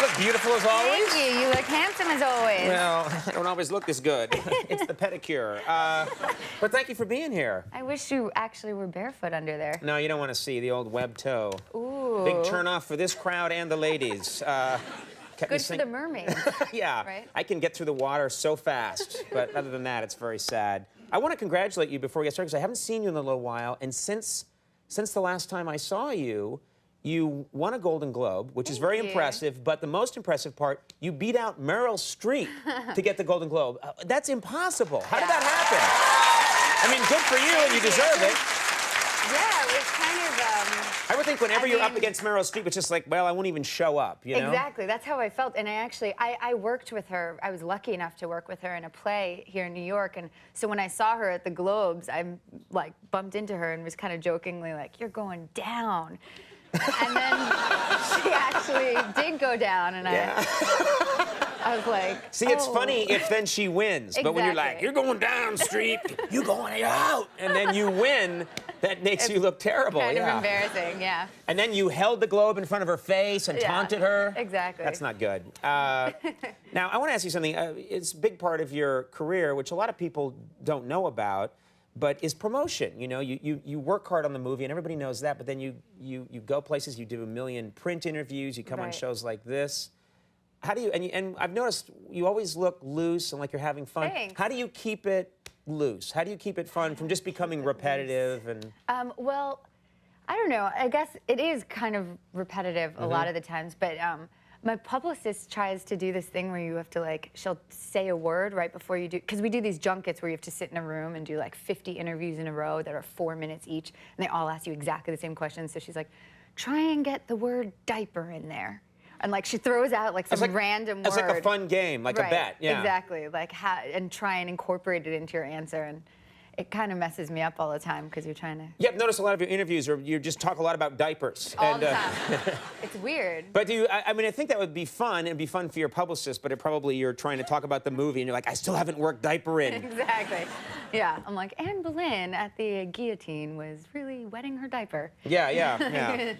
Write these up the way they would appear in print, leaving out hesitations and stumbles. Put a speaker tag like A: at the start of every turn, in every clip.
A: Look beautiful as always.
B: Thank you. You look handsome as always.
A: Well, I don't always look this good. It's the pedicure. But thank you for being here.
B: I wish you actually were barefoot under there.
A: No, you don't want to see the old web toe.
B: Ooh.
A: Big turn off for this crowd and the ladies.
B: Good for the mermaids.
A: Yeah.
B: Right?
A: I can get through the water so fast. But other than that, it's very sad. I want to congratulate you before we get started, because I haven't seen you in a little while. And since the last time I saw you, you won a Golden Globe, which is very impressive, but the most impressive part, you beat out Meryl Streep to get the Golden Globe. That's impossible. How did that happen? I mean, good for you, and you deserve it.
B: Yeah, it was kind of...
A: I would think whenever you're up against Meryl Streep, it's just like, well, I won't even show up, you know?
B: Exactly. That's how I felt. And I worked with her. I was lucky enough to work with her in a play here in New York. And so when I saw her at the Globes, I like bumped into her and was kind of jokingly like, "You're going down." And then she actually did go down, and I was like,
A: see, it's funny if then she wins, but when you're like, "You're going down, Streep, you're going out," and then you win, that makes you look terrible.
B: Kind of embarrassing, yeah.
A: And then you held the Globe in front of her face and taunted her.
B: Exactly.
A: That's not good. Now, I want to ask you something. It's a big part of your career, which a lot of people don't know about, but is promotion. You know, you work hard on the movie, and everybody knows that, but then you go places, you do a million print interviews, you come on shows like this. How do you, and I've noticed you always look loose and like you're having fun.
B: Thanks.
A: How do you keep it loose? How do you keep it fun from just becoming repetitive? And
B: well, I don't know. I guess it is kind of repetitive a lot of the times, but my publicist tries to do this thing where you have to, like, she'll say a word right before you do, because we do these junkets where you have to sit in a room and do like 50 interviews in a row that are 4 minutes each, and they all ask you exactly the same questions. So she's like, try and get the word diaper in there. And like she throws out like some random word.
A: It's like a fun game, like a bet. Yeah.
B: Exactly. Like and try and incorporate it into your answer, and it kind of messes me up all the time because you're trying to.
A: Yeah, I've noticed a lot of your interviews are you just talk a lot about diapers.
B: All the time. It's weird.
A: But I mean, I think that would be fun. It'd be fun for your publicist, but you're trying to talk about the movie, and you're like, I still haven't worked diaper in.
B: Exactly. Yeah. I'm like, Anne Boleyn at the guillotine was really wetting her diaper.
A: Yeah.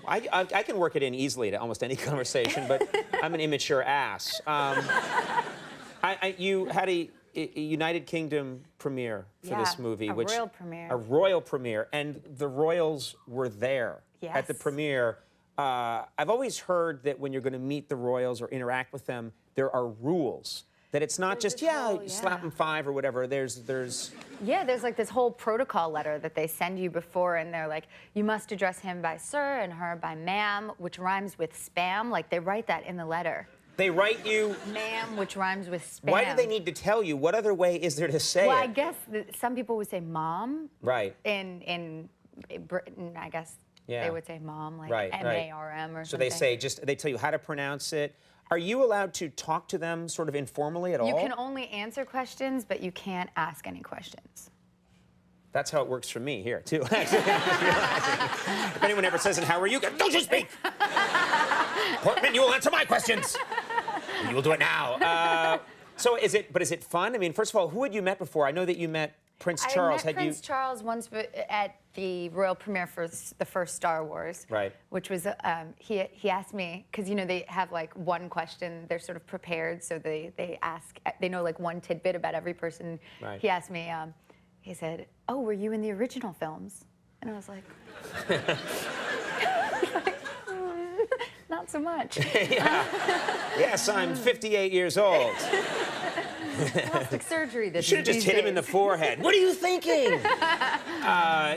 A: I can work it in easily to almost any conversation, but I'm an immature ass. You had a United Kingdom premiere for this movie,
B: which royal premiere.
A: A royal premiere, and the royals were there at the premiere. I've always heard that when you're going to meet the royals or interact with them, there are rules. That it's not just slap them 5 or whatever. There's
B: like this whole protocol letter that they send you before, and they're like, you must address him by sir and her by ma'am, which rhymes with spam. Like they write that in the letter.
A: They write you...
B: Ma'am, which rhymes with spam.
A: Why do they need to tell you? What other way is there to say it?
B: Well, I guess some people would say mom.
A: Right.
B: In Britain, I guess they would say mom, like M-A-R-M or something.
A: So they say, they tell you how to pronounce it. Are you allowed to talk to them sort of informally at all?
B: You can only answer questions, but you can't ask any questions.
A: That's how it works for me here, too. Actually, if anyone ever says, and how are you? Don't you speak! Portman, you will answer my questions. You will do it now. So is it fun? I mean, first of all, who had you met before? I know that you met Prince Charles.
B: I met Prince Charles once at the royal premiere for the first Star Wars.
A: Right.
B: Which was, he asked me, because, you know, they have like one question, they're sort of prepared, so they know like one tidbit about every person.
A: Right.
B: He asked me, he said, oh, were you in the original films? And I was like, not so much.
A: Yes, I'm 58 years old.
B: Plastic surgery this
A: You should have just hit him in the forehead. What are you thinking?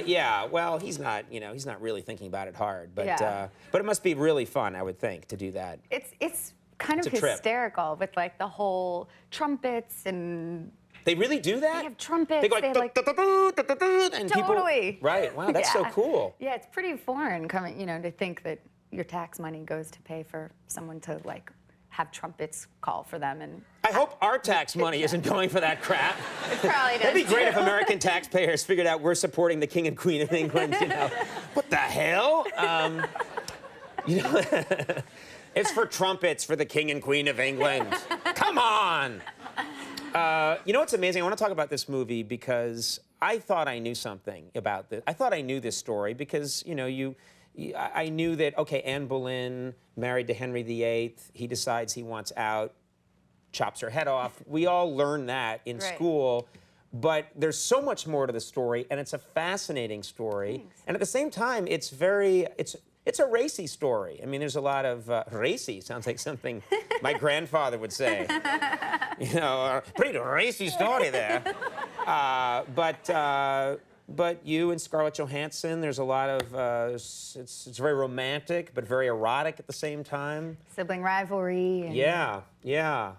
A: Yeah, well, he's not really thinking about it hard, but it must be really fun, I would think, to do that.
B: It's kind of hysterical with like the whole trumpets and.
A: They really do that?
B: They have trumpets.
A: They go like, and
B: totally.
A: People, right? Wow, that's so cool.
B: Yeah, it's pretty foreign coming, to think that your tax money goes to pay for someone to like have trumpets call for them. And
A: I hope our tax money isn't going for that crap.
B: It probably does.
A: That'd be great if American taxpayers figured out we're supporting the King and Queen of England. What the hell? It's for trumpets for the King and Queen of England. Come on. You know what's amazing? I want to talk about this movie because I thought I knew something about this. I thought I knew this story because, you I knew that, okay, Anne Boleyn, married to Henry VIII, he decides he wants out, chops her head off. We all learn that in school. But there's so much more to the story, and it's a fascinating story.
B: Thanks.
A: And at the same time, it's a racy story. I mean, there's a lot of racy. Sounds like something my grandfather would say. You know, pretty racy story there. But you and Scarlett Johansson, there's a lot of, it's very romantic, but very erotic at the same time.
B: Sibling rivalry. And
A: yeah.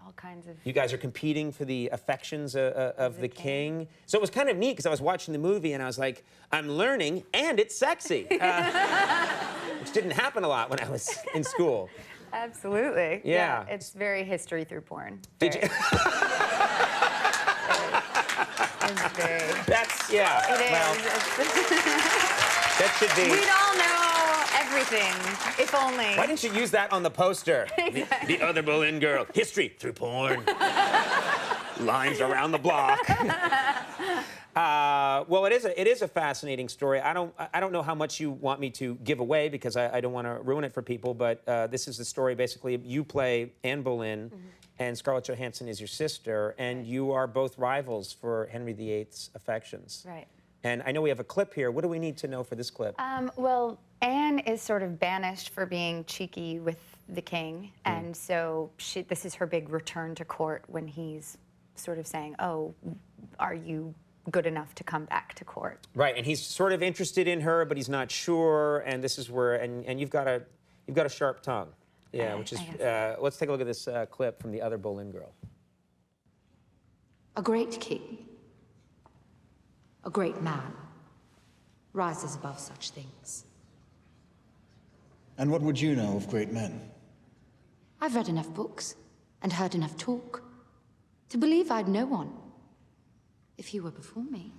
B: all kinds of...
A: You guys are competing for the affections of the king. So it was kind of neat, because I was watching the movie, and I was like, I'm learning, and it's sexy. Which didn't happen a lot when I was in school.
B: Absolutely.
A: Yeah.
B: It's very history through porn.
A: Did you?
B: It's very...
A: That's, yeah.
B: It is.
A: Well, that should be.
B: We'd all know everything, if only.
A: Why didn't you use that on the poster?
B: Exactly.
A: The Other Boleyn Girl. History through porn. Lines around the block. Well, it is a fascinating story. I don't know how much you want me to give away, because I don't want to ruin it for people. But this is the story. Basically, you play Anne Boleyn, and Scarlett Johansson is your sister, and you are both rivals for Henry VIII's affections.
B: Right.
A: And I know we have a clip here. What do we need to know for this clip?
B: Well, Anne is sort of banished for being cheeky with the king, and so this is her big return to court, when he's sort of saying, "Oh, are you good enough to come back to court?"
A: Right, and he's sort of interested in her, but he's not sure, and this is where, and you've got a sharp tongue. Yeah, which is, let's take a look at this clip from The Other Boleyn Girl.
C: A great king, a great man, rises above such things.
D: And what would you know of great men?
C: I've read enough books and heard enough talk to believe I'd know one if you were before me.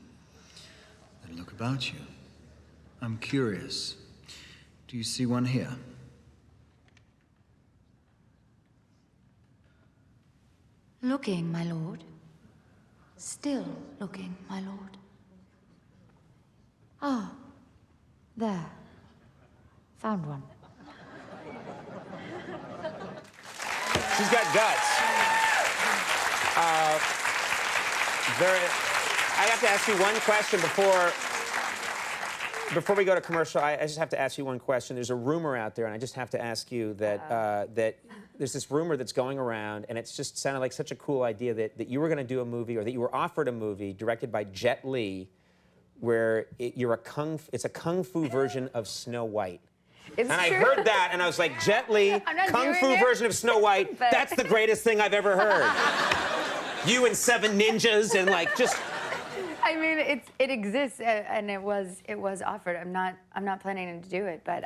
D: Then look about you. I'm curious. Do you see one here?
C: Looking, my lord. Still looking, my lord. Ah, there. Found one.
A: She's got guts. I have to ask you one question before we go to commercial. I just have to ask you one question. There's a rumor out there, and I just have to ask you that that there's this rumor that's going around, and it's just sounded like such a cool idea that you were going to do a movie, or that you were offered a movie directed by Jet Li, where it's a kung fu version of Snow White.
B: It's
A: and
B: true.
A: I heard that, and I was like, Jet Li, kung fu version of Snow White,
B: but...
A: that's the greatest thing I've ever heard. You and 7 ninjas, and like just...
B: I mean, it exists, and it was offered. I'm not planning to do it, but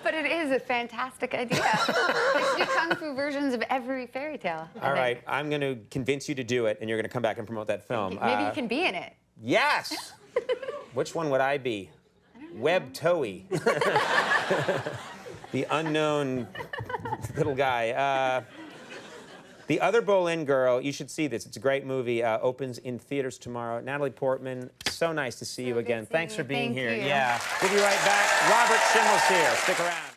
B: but it is a fantastic idea. They should do kung fu versions of every fairy tale.
A: All right, I'm going to convince you to do it, and you're going to come back and promote that film.
B: Maybe you can be in it.
A: Yes. Which one would I be? Web Toey. The unknown little guy. The Other Boleyn Girl, you should see this. It's a great movie. Opens in theaters tomorrow. Natalie Portman, so nice to see you again. Thanks for being here.
B: Thank you.
A: Yeah. We'll be right back. Robert Schimmel's here. Stick around.